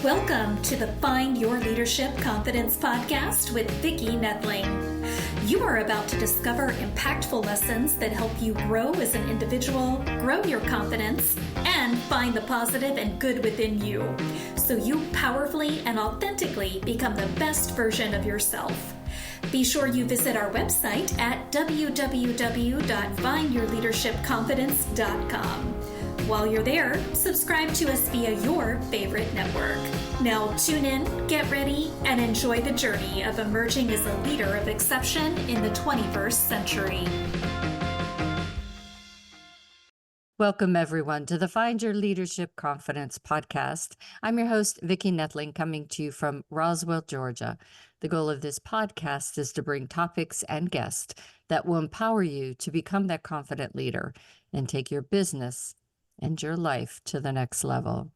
Welcome to the Find Your Leadership Confidence podcast with Vicki Noethling. You are about to discover impactful lessons that help you grow as an individual, grow your confidence, and find the positive and good within you, so you powerfully and authentically become the best version of yourself. Be sure you visit our website at www.findyourleadershipconfidence.com. While you're there, subscribe to us via your favorite network. Now tune in, get ready, and enjoy the journey of emerging as a leader of exception in the 21st century. Welcome, everyone, to the Find Your Leadership Confidence podcast. I'm your host, Vicki Noethling, coming to you from Roswell, Georgia. The goal of this podcast is to bring topics and guests that will empower you to become that confident leader and take your business and your life to the next level.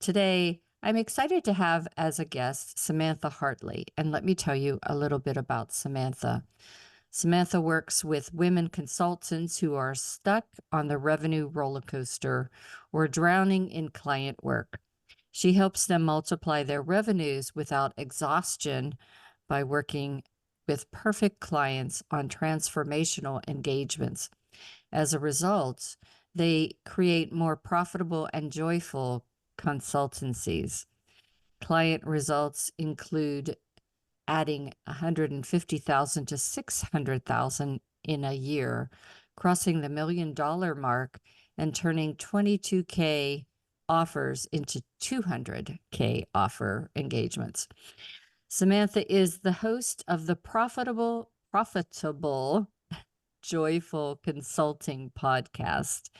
Today, I'm excited to have as a guest Samantha Hartley, and let me tell you a little bit about Samantha. Samantha works with women consultants who are stuck on the revenue roller coaster or drowning in client work. She helps them multiply their revenues without exhaustion by working with perfect clients on transformational engagements. As a result, they create more profitable and joyful consultancies. Client results include adding 150,000 to 600,000 in a year, crossing the $1 million mark, and turning 22K offers into 200K offer engagements. Samantha is the host of the Profitable, Joyful Consulting podcast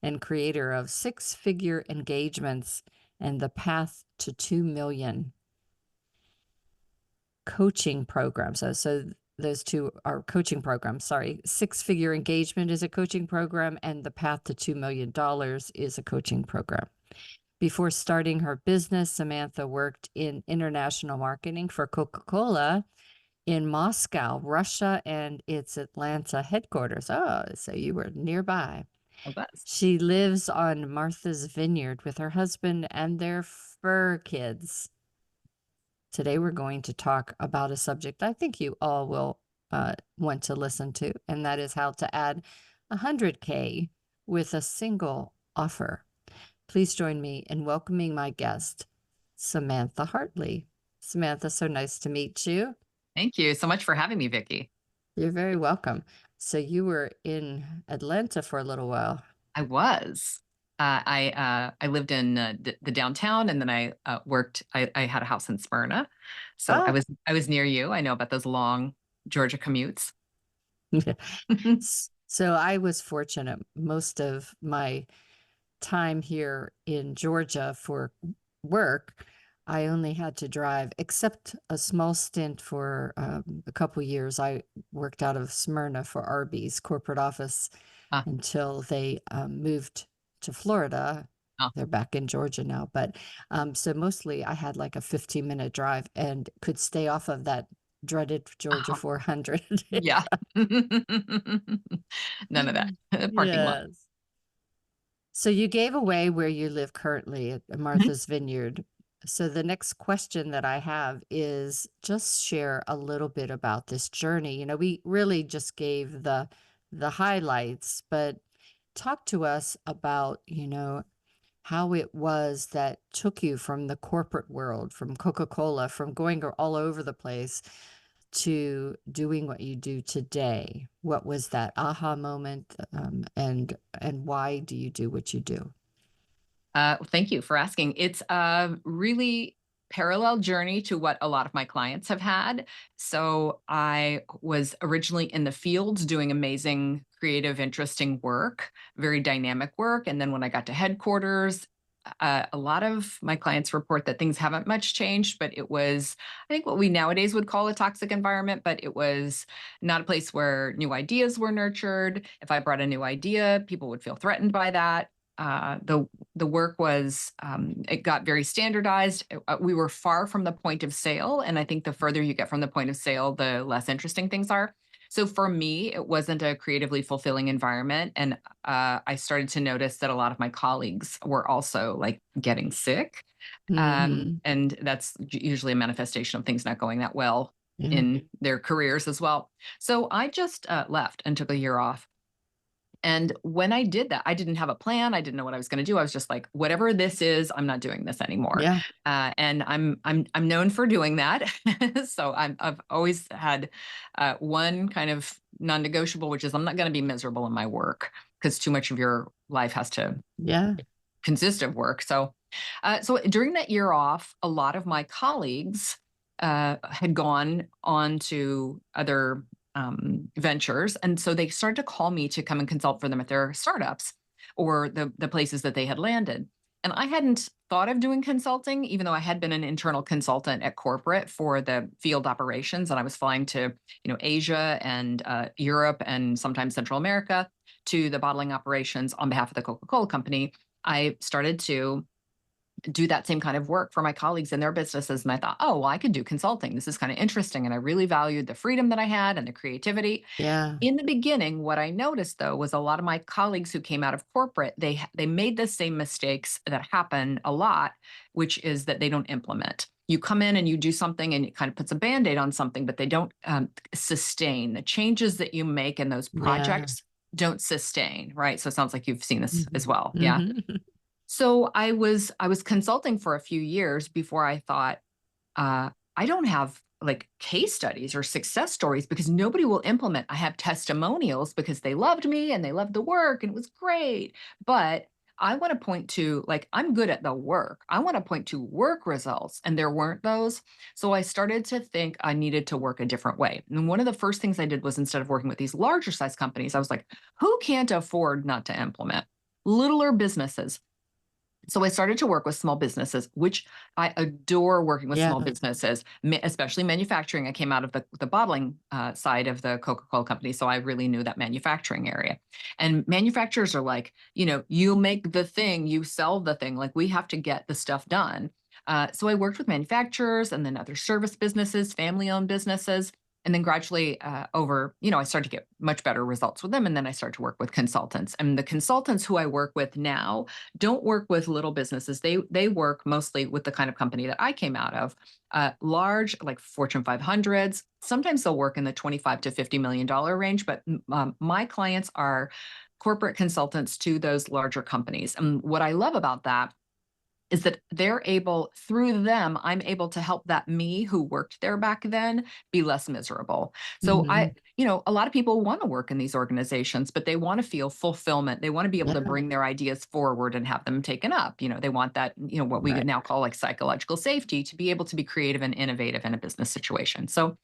and creator of Six-Figure Engagements and the Path to 2 Million coaching programs. So those two are coaching programs. Sorry, Six-Figure Engagement is a coaching program, and the Path to $2 million is a coaching program. Before starting her business, Samantha worked in international marketing for Coca-Cola in Moscow, Russia, and its Atlanta headquarters. Oh, so you were nearby. I was. She lives on Martha's Vineyard with her husband and their fur kids. Today, we're going to talk about a subject I think you all will want to listen to, and that is how to add 100K with a single offer. Please join me in welcoming my guest, Samantha Hartley. Samantha, so nice to meet you. Thank you so much for having me, Vicki. You're very welcome. So you were in Atlanta for a little while. I was. I lived in the downtown, and then I worked. I had a house in Smyrna, so I was near you. I know about those long Georgia commutes. So I was fortunate. Most of my time here in Georgia for work, I only had to drive, except a small stint for a couple years. I worked out of Smyrna for Arby's corporate office until they moved to Florida. They're back in Georgia now. But so mostly I had like a 15-minute drive and could stay off of that dreaded Georgia 400. Yeah. None of that. Parking lot. So you gave away where you live currently at Martha's Vineyard. So the next question that I have is just share a little bit about this journey. You know, we really just gave the highlights, but talk to us about, you know, how it was that took you from the corporate world, from Coca-Cola, from going all over the place to doing what you do today. What was that aha moment, and why do you do what you do? Thank you for asking. It's a really parallel journey to what a lot of my clients have had. So I was originally in the fields doing amazing, creative, interesting work, very dynamic work. And then when I got to headquarters, a lot of my clients report that things haven't much changed, but it was, I think, what we nowadays would call a toxic environment, but it was not a place where new ideas were nurtured. If I brought a new idea, people would feel threatened by that. The work was, it got very standardized. We were far from the point of sale. And I think the further you get from the point of sale, the less interesting things are. So for me, it wasn't a creatively fulfilling environment. And I started to notice that a lot of my colleagues were also like getting sick. Mhm. And that's usually a manifestation of things not going that well Yeah. in their careers as well. So I just left and took a year off. And when I did that, I didn't have a plan. I didn't know what I was going to do. I was just like, whatever this is, I'm not doing this anymore. Yeah. And I'm known for doing that. So I've always had one kind of non-negotiable, which is I'm not going to be miserable in my work because too much of your life has to Yeah. consist of work. So during that year off, a lot of my colleagues had gone on to other ventures, and so they started to call me to come and consult for them at their startups or the places that they had landed. And I hadn't thought of doing consulting, even though I had been an internal consultant at corporate for the field operations, and I was flying to Asia and Europe and sometimes Central America to the bottling operations on behalf of the Coca-Cola company. I started to do that same kind of work for my colleagues in their businesses. And I thought, oh, well, I could do consulting. This is kind of interesting. And I really valued the freedom that I had and the creativity. Yeah. In the beginning, what I noticed though was a lot of my colleagues who came out of corporate, they made the same mistakes that happen a lot, which is that they don't implement. You come in and you do something and it kind of puts a band-aid on something, but they don't sustain. The changes that you make in those Yeah. projects don't sustain, right? So it sounds like you've seen this as Mhm. well. Yeah. Mhm. So I was consulting for a few years before I thought, I don't have like case studies or success stories because nobody will implement. I have testimonials because they loved me and they loved the work and it was great. But I want to point to, like, I'm good at the work. I want to point to work results, and there weren't those. So I started to think I needed to work a different way. And one of the first things I did was, instead of working with these larger size companies, I was like, who can't afford not to implement? Littler businesses. So I started to work with small businesses, which I adore working with Yeah. small businesses, especially manufacturing. I came out of the bottling side of the Coca-Cola company, so I really knew that manufacturing area. And manufacturers are like, you make the thing, you sell the thing. Like, we have to get the stuff done. So I worked with manufacturers and then other service businesses, family-owned businesses. And then gradually I started to get much better results with them. And then I started to work with consultants. And the consultants who I work with now don't work with little businesses. They work mostly with the kind of company that I came out of, large, like Fortune 500s. Sometimes they'll work in the 25 to $50 million range, but my clients are corporate consultants to those larger companies. And what I love about that is that through them, I'm able to help that me who worked there back then be less miserable. So Mhm. a lot of people want to work in these organizations, but they want to feel fulfillment. They want to be able to Yeah. bring their ideas forward and have them taken up. They want that, what we Right. now call like psychological safety, to be able to be creative and innovative in a business situation. So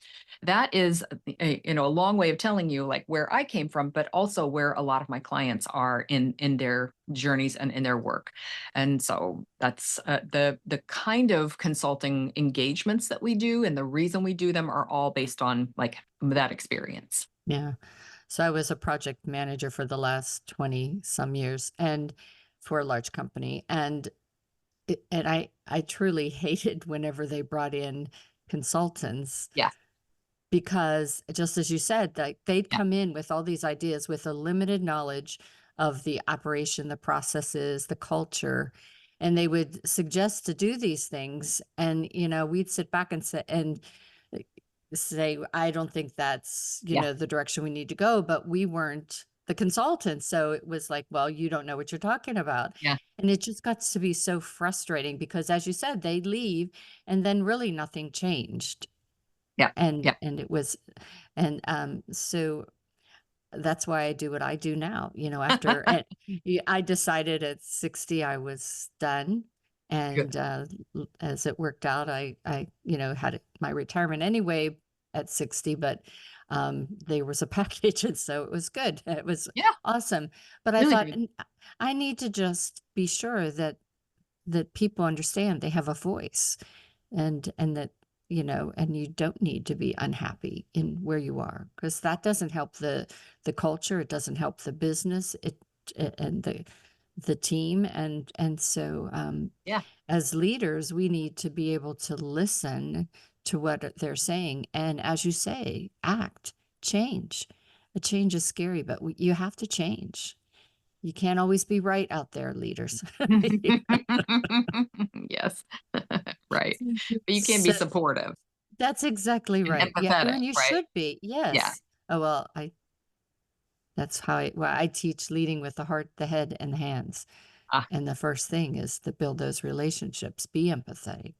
that is a long way of telling you like where I came from, but also where a lot of my clients are in their journeys and in their work. And so that's the kind of consulting engagements that we do, and the reason we do them are all based on like that experience. Yeah. So I was a project manager for the last 20 some years and for a large company. And I truly hated whenever they brought in consultants Yeah, because just as you said, like they'd yeah, come in with all these ideas with a limited knowledge of the operation, the processes, the culture, and they would suggest to do these things. And, we'd sit back and say, I don't think that's, yeah, the direction we need to go, but we weren't the consultants. So it was like, well, you don't know what you're talking about. yeah, And it just got to be so frustrating because as you said, they leave and then really nothing changed. yeah, yeah, And it was, and so that's why I do what I do now, after and I decided at 60 I was done. good. And as it worked out, I had my retirement anyway at 60, but there was a package, and so it was good. It was Yeah, awesome. But I really thought, good. I need to just be sure that people understand they have a voice and that and you don't need to be unhappy in where you are because that doesn't help the culture, it doesn't help the business, and the team. And so Yeah, as leaders we need to be able to listen to what they're saying, and as you say, act, change. A change is scary, but you have to change. you can't always be right out there, leaders. Yes. Right. But you can be So supportive that's exactly and right. Yeah, empathetic, and you right? should be. Yeah. Yes. Oh, well, that's how I teach leading with the heart, the head, and the hands. Ah, And the first thing is to build those relationships, be empathetic,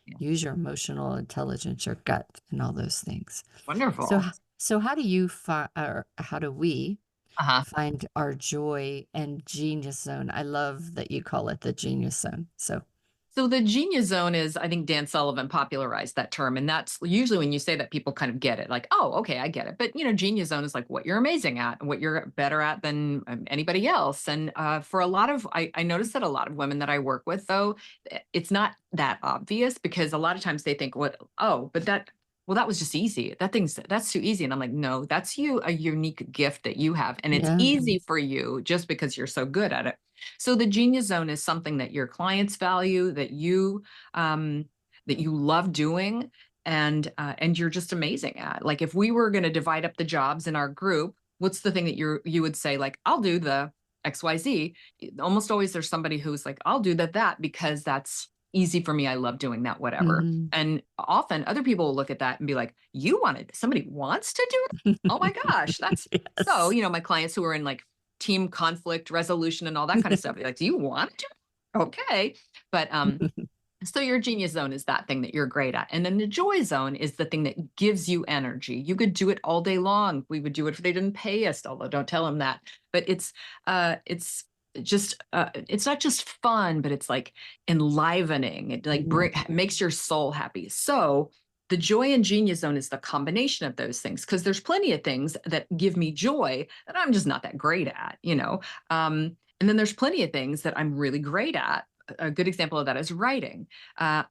yeah. use your emotional intelligence, your gut, and all those things. So, Wonderful. so how do you find, or how do we Uh-huh. find our joy and genius zone? I love that you call it the genius zone. So, So the genius zone is, I think Dan Sullivan popularized that term. And that's usually when you say that, people kind of get it, like, oh, okay, I get it. But, genius zone is like what you're amazing at and what you're better at than anybody else. And for a lot of, I noticed that a lot of women that I work with, though, it's not that obvious, because a lot of times they think, well, that was just easy. That's too easy. And I'm like, no, that's a unique gift that you have. And it's yeah. easy for you just because you're so good at it. So the genius zone is something that your clients value, that you love doing, and you're just amazing at. Like, if we were going to divide up the jobs in our group, what's the thing that you would say, like, I'll do the XYZ? Almost always there's somebody who's like, I'll do that because that's easy for me. I love doing that, whatever. Mhm. And often other people will look at that and be like, somebody wants to do it? Oh my gosh, that's so, Yes. my clients who are in like team conflict resolution and all that kind of stuff, like, do you want to? Okay. But so your genius zone is that thing that you're great at. And then the joy zone is the thing that gives you energy. You could do it all day long. We would do it if they didn't pay us, although don't tell them that. But it's not just fun, but it's like enlivening. It like makes your soul happy. So the joy and genius zone is the combination of those things, because there's plenty of things that give me joy that I'm just not that great at, and then there's plenty of things that I'm really great at. A good example of that is writing. I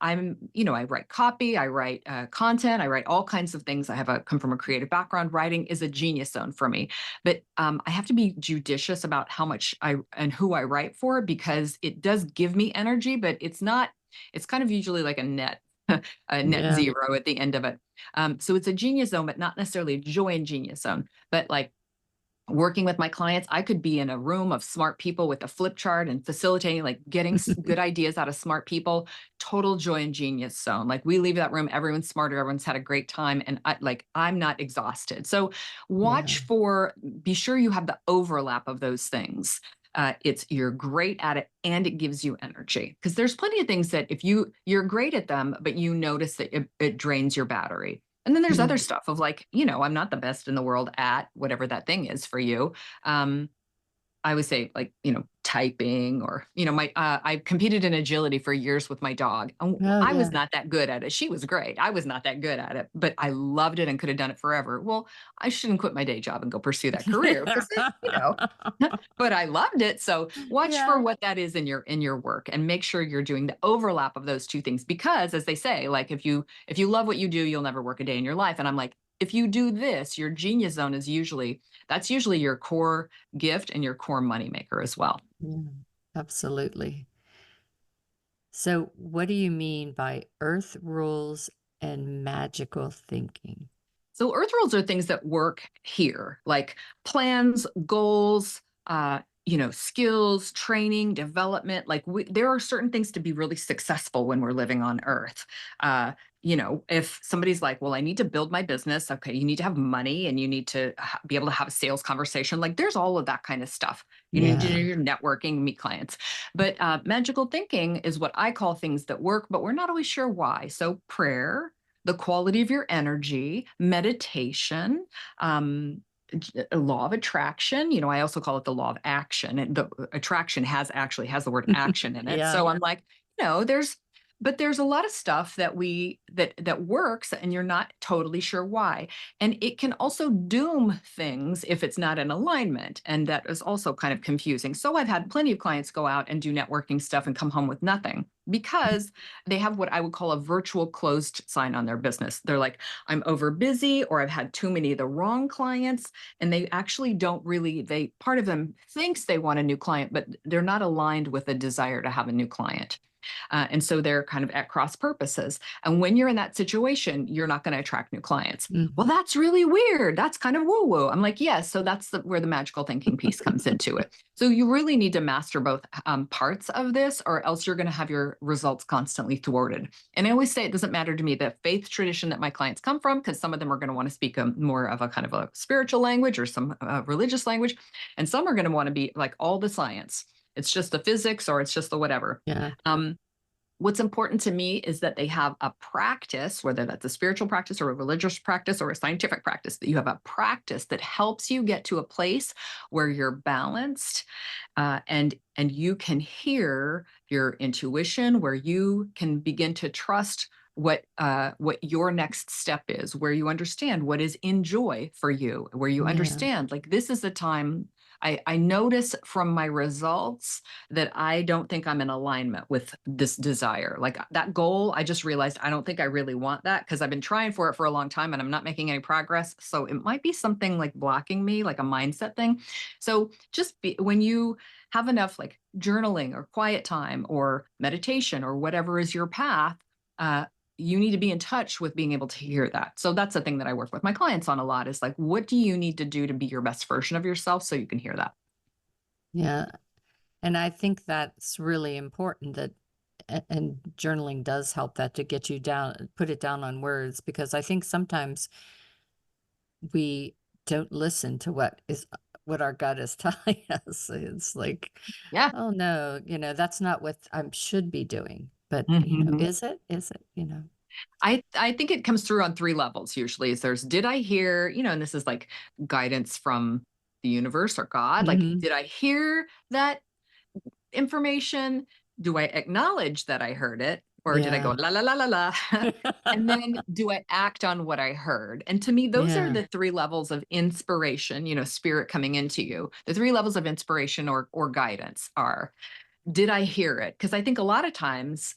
write copy, I write content, I write all kinds of things. Come from a creative background. Writing is a genius zone for me, but I have to be judicious about how much and who I write for, because it does give me energy, but it's kind of usually like a net Yeah. zero at the end of it. So it's a genius zone, but not necessarily a joy and genius zone. But like, working with my clients, I could be in a room of smart people with a flip chart and facilitating, like getting good ideas out of smart people. Total joy and genius zone. Like, we leave that room, everyone's smarter, everyone's had a great time, and I'm not exhausted. So be sure you have the overlap of those things. You're great at it and it gives you energy, because there's plenty of things that if you're great at them, but you notice that it drains your battery. And then there's other stuff of like, I'm not the best in the world at whatever that thing is for you. I would say, like, typing, or, I competed in agility for years with my dog. I was not that good at it. She was great. I was not that good at it, but I loved it and could have done it forever. Well, I shouldn't quit my day job and go pursue that career, because but I loved it. So watch for what that is in your work, and make sure you're doing the overlap of those two things. Because, as they say, like, if you love what you do, you'll never work a day in your life. And I'm like, if you do this, your genius zone is usually your core gift and your core moneymaker as well. Yeah, absolutely. So, what do you mean by earth rules and magical thinking? So earth rules are things that work here, like plans, goals, skills, training, development. Like, there are certain things to be really successful when we're living on earth. If somebody's like, well, I need to build my business. Okay, you need to have money and you need to be able to have a sales conversation. Like, there's all of that kind of stuff. You need to do your networking, meet clients. But magical thinking is what I call things that work, but we're not always sure why. So prayer, the quality of your energy, meditation, law of attraction. I also call it the law of action. And the attraction actually has the word action in it. Yeah. So I'm like, there's a lot of stuff that that works, and you're not totally sure why. And it can also doom things if it's not in alignment. And that is also kind of confusing. So I've had plenty of clients go out and do networking stuff and come home with nothing, because they have what I would call a virtual closed sign on their business. They're like, I'm over busy, or I've had too many of the wrong clients. And they actually don't really, part of them thinks they want a new client, but they're not aligned with a desire to have a new client. And so they're kind of at cross purposes. And when you're in that situation, you're not going to attract new clients. Well, that's really weird. That's kind of woo-woo. I'm like, yes. So that's where the magical thinking piece comes into it. So you really need to master both parts of this, or else you're going to have your results constantly thwarted. And I always say it doesn't matter to me the faith tradition that my clients come from, because some of them are going to want to speak more of a kind of a spiritual language or some religious language, and some are going to want to be like all the science. It's just the physics or it's just the whatever. Yeah. What's important to me is that they have a practice, whether that's a spiritual practice or a religious practice or a scientific practice, that you have a practice that helps you get to a place where you're balanced, and you can hear your intuition, where you can begin to trust what your next step is, where you understand what is in joy for you, where you understand, like, this is the time. I notice from my results that I don't think I'm in alignment with this desire. Like that goal, I just realized I don't think I really want that, because I've been trying for it for a long time and I'm not making any progress. So it might be something like blocking me, like a mindset thing. So when you have enough like journaling or quiet time or meditation or whatever is your path, you need to be in touch with being able to hear that. So that's the thing that I work with my clients on a lot, is like, what do you need to do to be your best version of yourself so you can hear that? Yeah. And I think that's really important, that, and journaling does help that, to get you down, put it down on words, because I think sometimes we don't listen to what our gut is telling us. It's like, Yeah. oh no, that's not what I should be doing. But, Mhm. is it? Is it? I think it comes through on three levels usually. Is there's, did I hear, and this is like guidance from the universe or God, like, Mhm. did I hear that information? Do I acknowledge that I heard it? Or did I go Yeah. la la la la la? And then do I act on what I heard? And to me, those are Yeah. the three levels of inspiration, spirit coming into you. The three levels of inspiration or guidance are, did I hear it? Because I think a lot of times,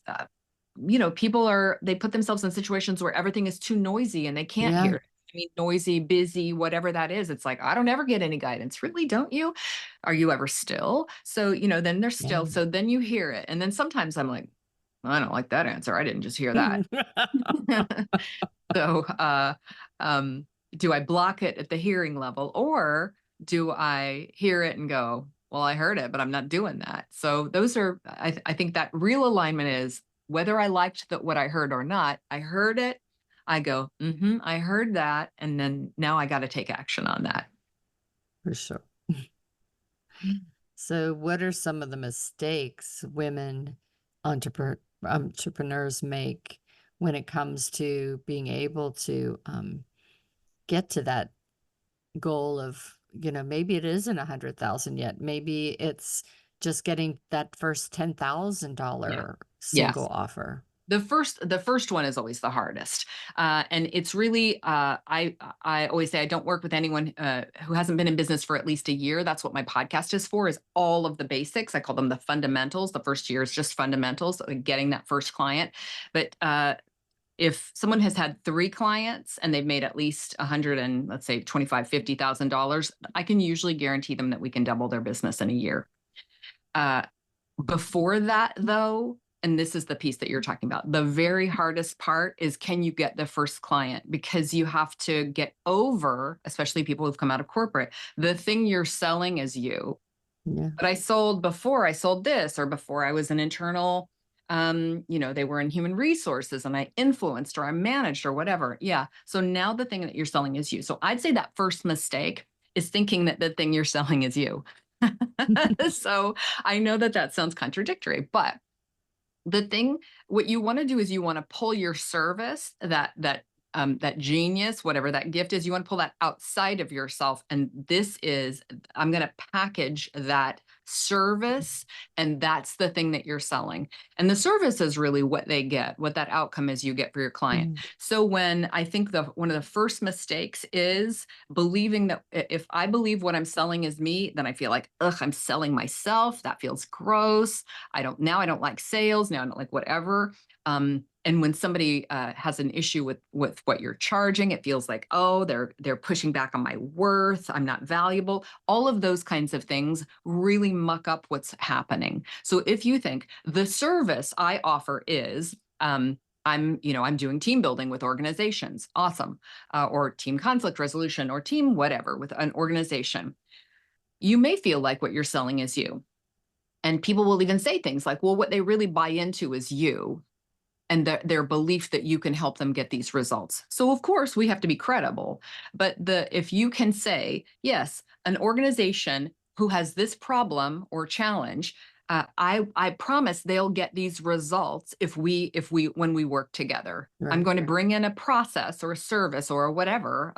people they put themselves in situations where everything is too noisy and they can't Yeah. hear it. I mean, noisy, busy, whatever that is. It's like, I don't ever get any guidance. Really, don't you? Are you ever still? So, then they're still. Yeah. So then you hear it. And then sometimes I'm like, I don't like that answer. I didn't just hear that. So, do I block it at the hearing level, or do I hear it and go, well, I heard it, but I'm not doing that. So those are, I think that real alignment is, whether I liked what I heard or not, I heard it. I go, I heard that. And then now I got to take action on that. For sure. So what are some of the mistakes women entrepreneurs make when it comes to being able to get to that goal of, maybe it isn't 100,000 yet. Maybe it's just getting that first Yeah. $10,000 single Yes. offer. The first one is always the hardest, and it's really, I always say I don't work with anyone who hasn't been in business for at least a year. That's what my podcast is for, is all of the basics. I call them the fundamentals. The first year is just fundamentals, like getting that first client. But if someone has had 3 clients and they've made at least 100 and, let's say, $50,000, I can usually guarantee them that we can double their business in a year. Before that, though, and this is the piece that you're talking about, the very hardest part is, can you get the first client? Because you have to get over, especially people who've come out of corporate, the thing you're selling is you. Yeah. But I sold this, or before I was an internal, they were in human resources and I influenced or I managed or whatever. Yeah. So now the thing that you're selling is you. So I'd say that first mistake is thinking that the thing you're selling is you. So I know that sounds contradictory, but what you want to do is you want to pull your service, that genius, whatever that gift is, you want to pull that outside of yourself. And I'm going to package that service, and that's the thing that you're selling. And the service is really what that outcome is you get for your client. Mm. So when I think one of the first mistakes is believing that if I believe what I'm selling is me, then I feel like, ugh, I'm selling myself. That feels gross. I don't like sales. Now I don't like whatever. And when somebody has an issue with what you're charging, it feels like, oh, they're pushing back on my worth. I'm not valuable. All of those kinds of things really muck up what's happening. So if you think the service I offer is, I'm doing team building with organizations, awesome, or team conflict resolution, or team whatever with an organization. you may feel like what you're selling is you. And people will even say things like, well, what they really buy into is you and their belief that you can help them get these results. So of course we have to be credible, but if you can say, yes, an organization who has this problem or challenge, I promise they'll get these results when we work together. I'm Right. going to bring in a process or a service or whatever,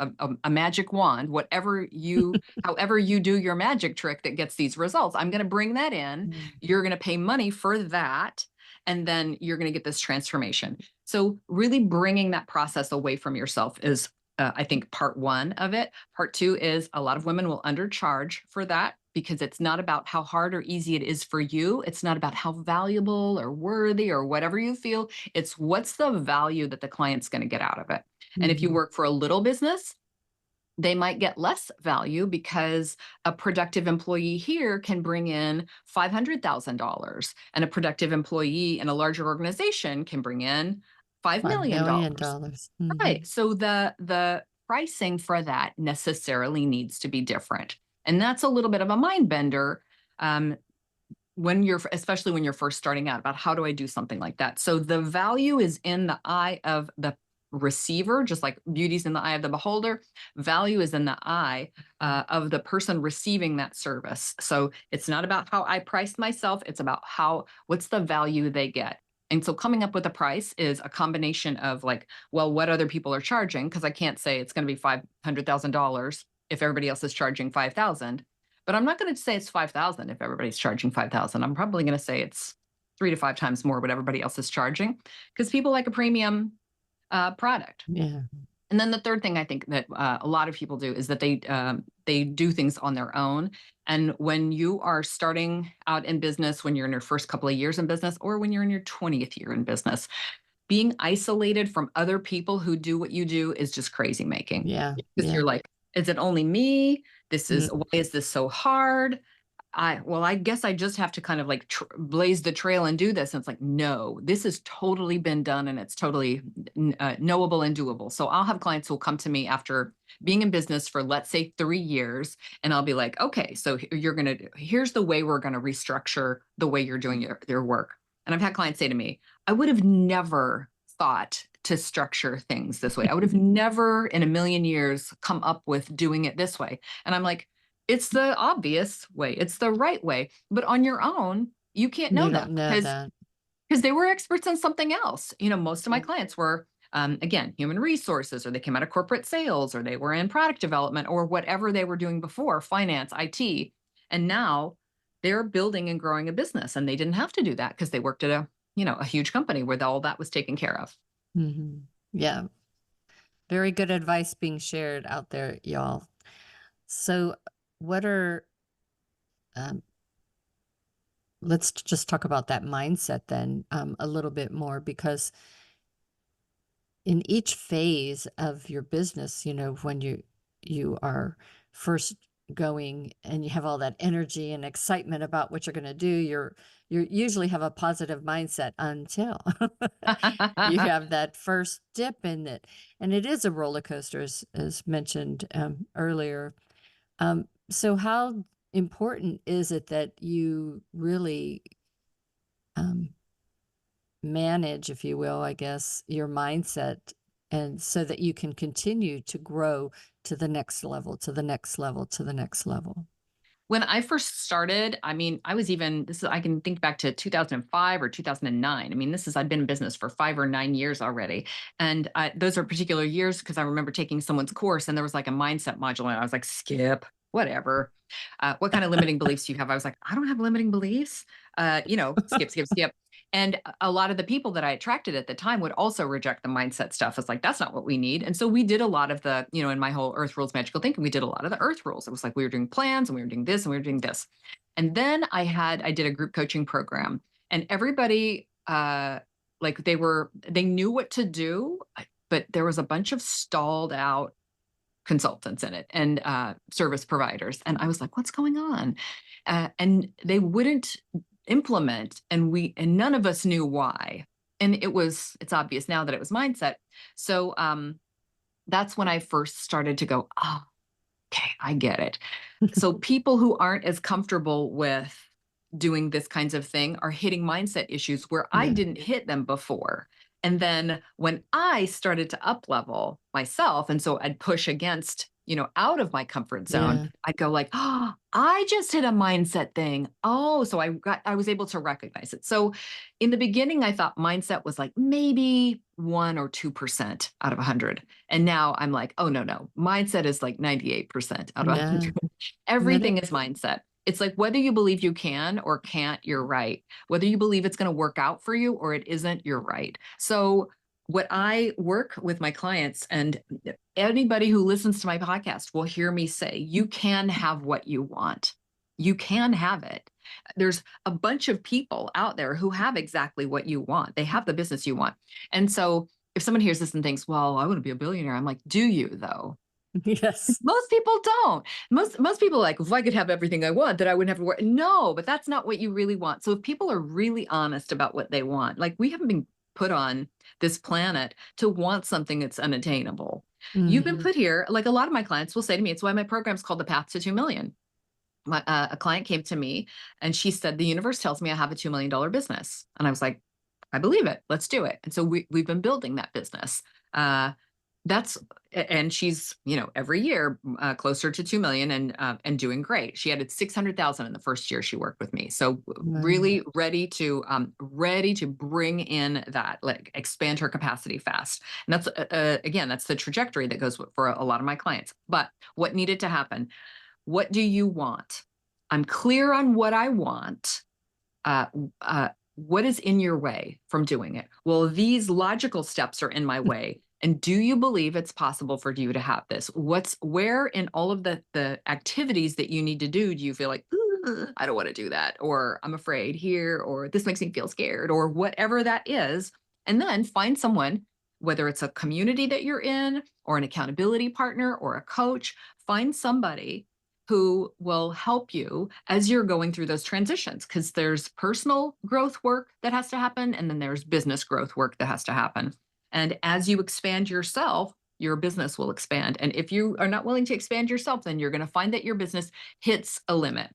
a magic wand, however you do your magic trick that gets these results. I'm going to bring that in. Mm. You're going to pay money for that. And then you're going to get this transformation. So really bringing that process away from yourself is, I think, part one of it. Part two is a lot of women will undercharge for that because it's not about how hard or easy it is for you. It's not about how valuable or worthy or whatever you feel. It's what's the value that the client's going to get out of it. And if you Mhm. work for a little business, they might get less value because a productive employee here can bring in $500,000 and a productive employee in a larger organization can bring in $5 $5 million. million. Right. So the pricing for that necessarily needs to be different. And that's a little bit of a mind bender especially when you're first starting out, about how do I do something like that? So the value is in the eye of the receiver, just like beauty's in the eye of the beholder. Value is in the eye of the person receiving that service. So it's not about how I priced myself. It's about what's the value they get. And so coming up with a price is a combination of like, well, what other people are charging, because I can't say it's going to be $500,000 if everybody else is charging $5,000. But I'm not going to say it's $5,000 if everybody's charging $5,000. I'm probably going to say it's 3 to 5 times more what everybody else is charging, because people like a premium product. Yeah. And then the third thing I think that a lot of people do is that they do things on their own. And when you are starting out in business, when you're in your first couple of years in business, or when you're in your 20th year in business, being isolated from other people who do what you do is just crazy making. Yeah. Because Yeah. you're like, is it only me? Mm. Why is this so hard? I guess I just have to kind of like blaze the trail and do this. And it's like, no, this has totally been done and it's totally knowable and doable. So I'll have clients who will come to me after being in business for, let's say, 3 years. And I'll be like, okay, so here's the way we're going to restructure the way you're doing your work. And I've had clients say to me, I would have never thought to structure things this way. I would have never in a million years come up with doing it this way. And I'm like, it's the obvious way. It's the right way. But on your own, you can't know You that don't know that. because they were experts on something else. Most of my clients were, again, human resources, or they came out of corporate sales, or they were in product development, or whatever they were doing before, finance, IT. And now they're building and growing a business, and they didn't have to do that because they worked at a huge company where all that was taken care of. Mm-hmm. Yeah. Very good advice being shared out there, y'all. So what are, let's just talk about that mindset then a little bit more, because in each phase of your business, when you are first going and you have all that energy and excitement about what you're going to do, you usually have a positive mindset until you have that first dip in it. And it is a roller coaster, as mentioned earlier. So how important is it that you really manage, if you will, I guess, your mindset, and so that you can continue to grow to the next level, to the next level, to the next level? When I first started, I can think back to 2005 or 2009. I'd been in business for 5 or 9 years already. And those are particular years because I remember taking someone's course and there was like a mindset module. And I was like, skip, whatever. What kind of limiting beliefs do you have? I was like, I don't have limiting beliefs. Skip, skip, skip. And a lot of the people that I attracted at the time would also reject the mindset stuff. It's like, that's not what we need. And so we did a lot of the, in my whole Earth Rules Magical Thinking, we did a lot of the Earth Rules. It was like we were doing plans and we were doing this and we were doing this. And then I did a group coaching program, and everybody, they knew what to do, but there was a bunch of stalled out consultants in it and service providers. And I was like, what's going on? And they wouldn't implement, and none of us knew why. And it's obvious now that it was mindset. So that's when I first started to go, okay, I get it. So people who aren't as comfortable with doing this kinds of thing are hitting mindset issues where I Yeah. didn't hit them before. And then when I started to up level myself, and so I'd push against, out of my comfort zone, Yeah. I'd go like, oh, I just hit a mindset thing. Oh, so I was able to recognize it. So in the beginning, I thought mindset was like maybe 1 or 2% out of 100. And now I'm like, oh, no. Mindset is like 98% out of Yeah. 100. Everything is mindset. It's like whether you believe you can or can't, you're right. Whether you believe it's going to work out for you or it isn't, you're right. So what I work with my clients, and anybody who listens to my podcast will hear me say, you can have what you want. You can have it. There's a bunch of people out there who have exactly what you want. They have the business you want. And so if someone hears this and thinks, well, I want to be a billionaire, I'm like, do you though? Yes. Most people don't. Most people are like, if I could have everything I want, then I wouldn't have to work. No, but that's not what you really want. So if people are really honest about what they want, like we haven't been put on this planet to want something that's unattainable. You've been put here, like a lot of my clients will say to me, it's why my program's called The Path to 2 Million. A client came to me and she said, the universe tells me I have a $2 million business. And I was like, I believe it. Let's do it. And so we've been building that business. And she's, every year closer to 2 million and doing great. She added 600,000 in the first year she worked with me. So really ready to bring in that, like expand her capacity fast. And that's, again, that's the trajectory that goes for a lot of my clients. But what needed to happen? What do you want? I'm clear on what I want. What is in your way from doing it? Well, these logical steps are in my way. And do you believe it's possible for you to have this? Where in all of the activities that you need to do you feel like, I don't want to do that, or I'm afraid here, or this makes me feel scared, or whatever that is. And then find someone, whether it's a community that you're in, or an accountability partner, or a coach, find somebody who will help you as you're going through those transitions, because there's personal growth work that has to happen, and then there's business growth work that has to happen. And as you expand yourself, your business will expand. And if you are not willing to expand yourself, then you're going to find that your business hits a limit.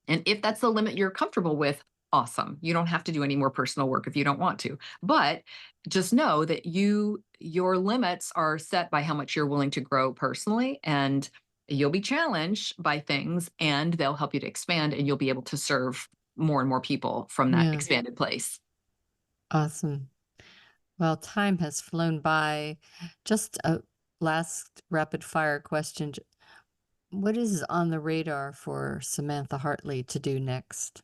And if that's the limit you're comfortable with, awesome. You don't have to do any more personal work if you don't want to. But just know that your limits are set by how much you're willing to grow personally, and you'll be challenged by things and they'll help you to expand, and you'll be able to serve more and more people from that expanded place. Awesome. Well, time has flown by. Just a last rapid fire question. What is on the radar for Samantha Hartley to do next?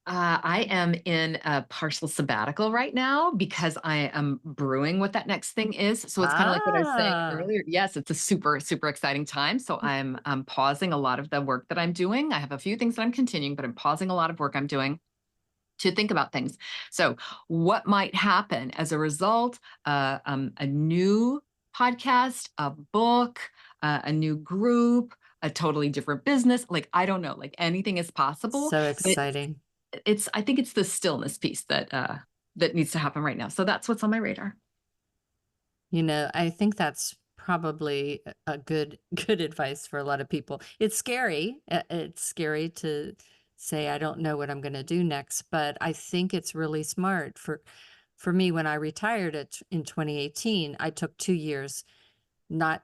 I am in a partial sabbatical right now because I am brewing what that next thing is. So it's kind of like what I was saying earlier. Yes, it's a super, super exciting time. So I'm pausing a lot of the work that I'm doing. I have a few things that I'm continuing, but I'm pausing a lot of work I'm doing to think about things. So what might happen as a result? A new podcast, a book, a new group, a totally different business. Like, I don't know, like anything is possible. So exciting. I think it's the stillness piece that needs to happen right now. So that's what's on my radar. I think that's probably a good advice for a lot of people. It's scary. It's scary to say, I don't know what I'm going to do next, but I think it's really smart. For me, when I retired in 2018, I took 2 years, not,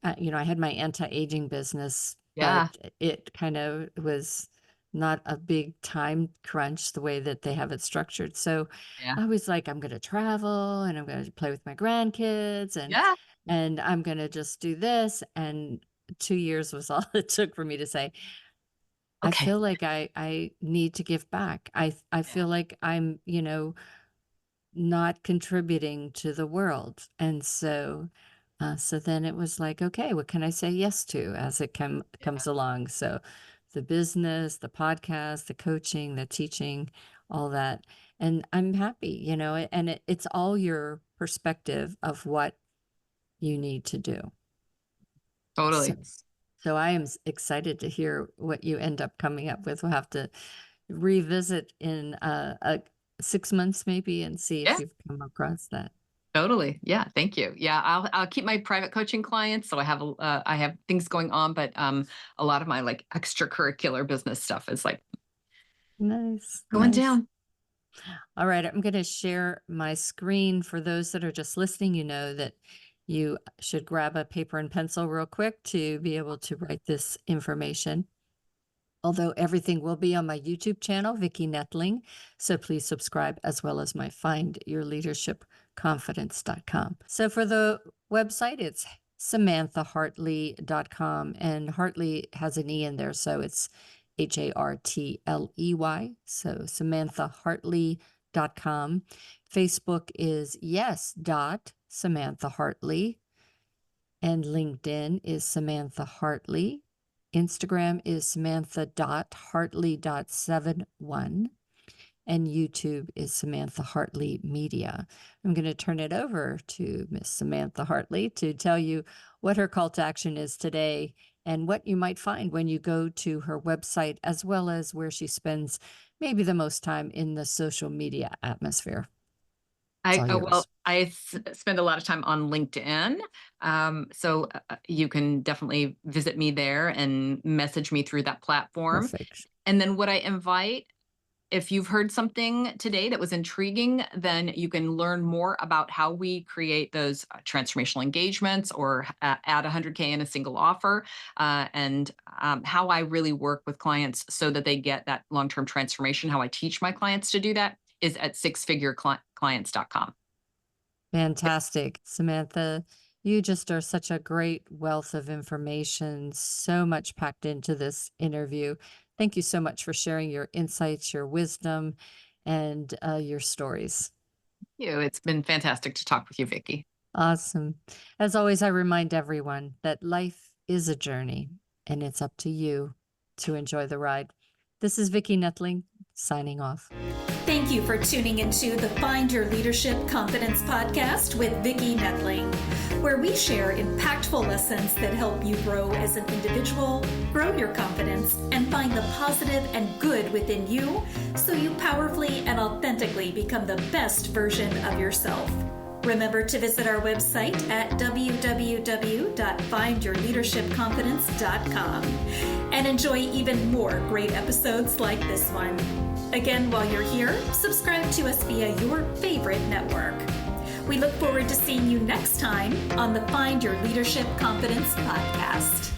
I had my anti-aging business, Yeah. but it kind of was not a big time crunch the way that they have it structured. So Yeah. I was like, I'm going to travel and I'm going to play with my grandkids and I'm going to just do this. And 2 years was all it took for me to say, I feel like I need to give back. I feel like I'm, not contributing to the world. And so then it was like, okay, what can I say yes to as it comes along? So the business, the podcast, the coaching, the teaching, all that. And I'm happy, and it's all your perspective of what you need to do. Totally. So I am excited to hear what you end up coming up with. We'll have to revisit in 6 months maybe and see if you've come across that. Totally. Yeah. Thank you. Yeah. I'll keep my private coaching clients. So I have things going on, but a lot of my like extracurricular business stuff is like Nice, going nice. down. All right, I'm going to share my screen. For those that are just listening, you know that you should grab a paper and pencil real quick to be able to write this information. Although everything will be on my YouTube channel, Vicki Noethling. So please subscribe, as well as my findyourleadershipconfidence.com. So for the website, it's samanthahartley.com, and Hartley has an E in there, so it's Hartley. So samanthahartley.com. Facebook is Samantha Hartley, and LinkedIn is Samantha Hartley. Instagram is samantha.hartley.71, and YouTube is Samantha Hartley Media. I'm going to turn it over to Miss Samantha Hartley to tell you what her call to action is today and what you might find when you go to her website, as well as where she spends maybe the most time in the social media atmosphere. I spend a lot of time on LinkedIn. So you can definitely visit me there and message me through that platform. Perfect. And then what I invite, if you've heard something today that was intriguing, then you can learn more about how we create those transformational engagements or add 100K in a single offer, and how I really work with clients so that they get that long-term transformation. How I teach my clients to do that is at sixfigureclients.com. Fantastic. Samantha, you just are such a great wealth of information, so much packed into this interview. Thank you so much for sharing your insights, your wisdom, and your stories. Thank you. It's been fantastic to talk with you, Vicki. Awesome. As always, I remind everyone that life is a journey, and it's up to you to enjoy the ride. This is Vicki Noethling, signing off. Thank you for tuning into the Find Your Leadership Confidence podcast with Vicki Noethling, where we share impactful lessons that help you grow as an individual, grow your confidence, and find the positive and good within you so you powerfully and authentically become the best version of yourself. Remember to visit our website at www.findyourleadershipconfidence.com and enjoy even more great episodes like this one. Again, while you're here, subscribe to us via your favorite network. We look forward to seeing you next time on the Find Your Leadership Confidence podcast.